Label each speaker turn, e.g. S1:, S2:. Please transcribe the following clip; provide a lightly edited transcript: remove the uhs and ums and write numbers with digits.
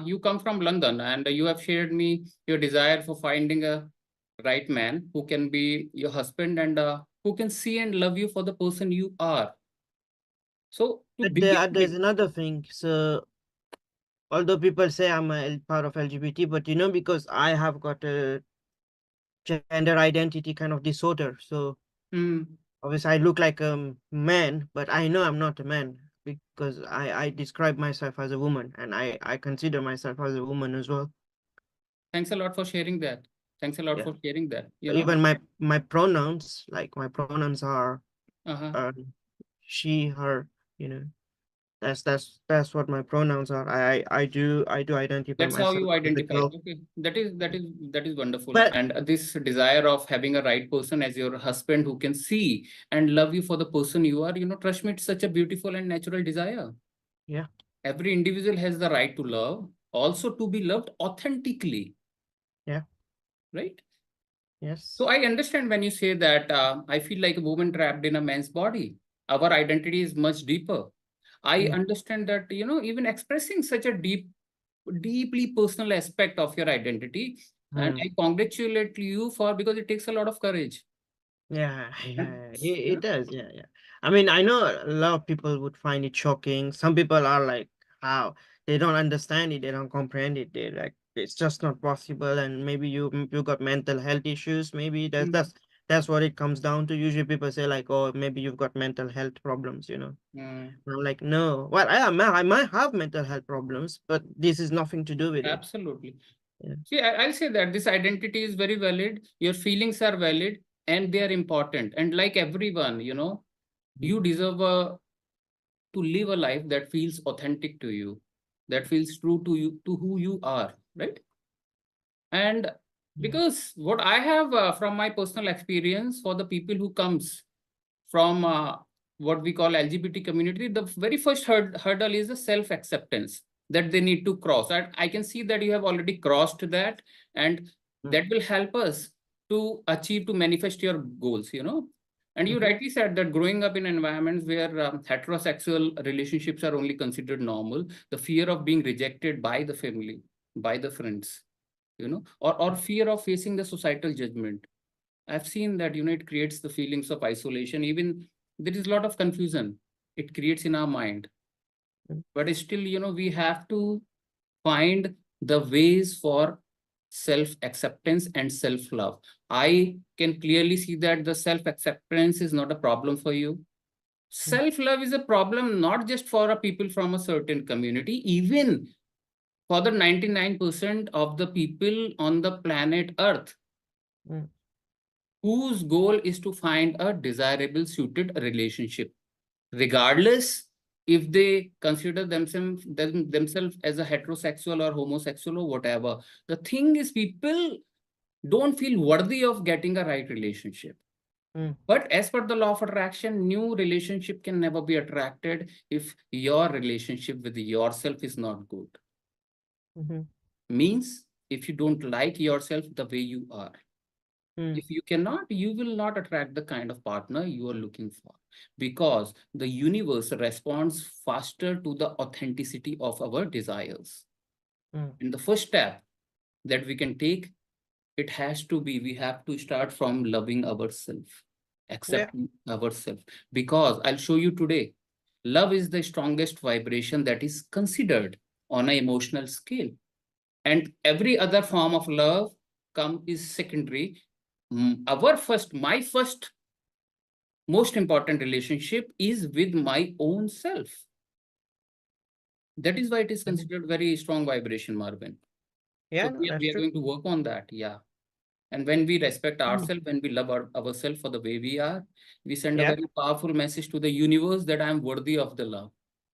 S1: you come from London and you have shared me your desire for finding a right man who can be your husband and who can see and love you for the person you are. So to
S2: But
S1: begin
S2: there's
S1: with,
S2: another thing. So although people say I'm a part of LGBT, but because I have got a gender identity kind of disorder. So
S1: hmm,
S2: obviously I look like a man, but I know I'm not a man because I describe myself as a woman, and I consider myself as a woman as well.
S1: thanks a lot for sharing that. Thanks a lot
S2: Yeah.
S1: for sharing that.
S2: Even my pronouns, like my pronouns are
S1: Uh-huh.
S2: uh, she, her, you know. That's what my pronouns are. I do identify
S1: That's how
S2: myself
S1: you
S2: as a
S1: identify.
S2: girl.
S1: Okay, that is wonderful.
S2: But
S1: And this desire of having a right person as your husband who can see and love you for the person you are, trust me, it's such a beautiful and natural desire.
S2: yeah,
S1: Every individual has the right to love, also to be loved authentically,
S2: yeah,
S1: right? So
S2: yes.
S1: I understand when you say that I feel like a woman trapped in a man's body. Our identity is much deeper. I
S2: Mm,
S1: understand that, even expressing such a deeply personal aspect of your identity, and
S2: mm.
S1: I congratulate you for because it takes a lot of courage.
S2: Yeah,
S1: And,
S2: yeah,
S1: you
S2: it
S1: know,
S2: does. Yeah, yeah. I mean, I know a lot of people would find it shocking. Some people are like, how they don't understand it, they don't comprehend it. They're like, it's just not possible. And maybe you got mental health issues. Maybe that's
S1: mm,
S2: that's that's what it comes down to. Usually people say like, oh, maybe you've got mental health problems.
S1: mm,
S2: And I'm like, no. Well, I might have mental health problems, but this is nothing to do with it.
S1: absolutely.
S2: Yeah.
S1: See, I'll say that this identity is very valid. Your feelings are valid and they are important. And like everyone,
S2: Mm,
S1: you deserve to live a life that feels authentic to you, that feels true to you, to who you are, right? And
S2: yeah.
S1: because what I have from my personal experience for the people who comes from what we call LGBT community, the very first hurdle is the self-acceptance that they need to cross. I can see that you have already crossed that, and
S2: Mm,
S1: that will help us to achieve, to manifest your goals. And you
S2: mhm,
S1: rightly said that growing up in environments where heterosexual relationships are only considered normal, the fear of being rejected by the family, by the friends, or fear of facing the societal judgment. I've seen that, it creates the feelings of isolation. Even there is a lot of confusion it creates in our mind.
S2: mm,
S1: But still, we have to find the ways for self-acceptance and self-love. I can clearly see that the self-acceptance is not a problem for you.
S2: mm,
S1: Self-love is a problem not just for a people from a certain community, even for the 99% of the people on the planet Earth,
S2: mm.
S1: whose goal is to find a desirable suited relationship, regardless if they consider themselves as a heterosexual or homosexual or whatever. The thing is, people don't feel worthy of getting a right relationship.
S2: Mm,
S1: But as per the law of attraction, new relationship can never be attracted if your relationship with yourself is not good.
S2: mhm,
S1: Means if you don't like yourself the way you are.
S2: mm,
S1: If you cannot, you will not attract the kind of partner you are looking for, because the universe responds faster to the authenticity of our desires.
S2: mm.
S1: And the first step that we can take, we have to start from loving ourselves,
S2: Yeah.
S1: accepting ourselves. Because I'll show you today, love is the strongest vibration that is considered on an emotional scale. And every other form of love is secondary. My first most important relationship is with my own self. That is why it is
S2: Mhm.
S1: considered very strong vibration, Marvin.
S2: Yeah,
S1: So
S2: no,
S1: we are,
S2: that's
S1: we are
S2: true.
S1: going to work on that. Yeah. And when we respect
S2: Mm.
S1: ourselves, when we love ourselves for the way we are, we send a
S2: Yeah.
S1: very powerful message to the universe that I am worthy of the love.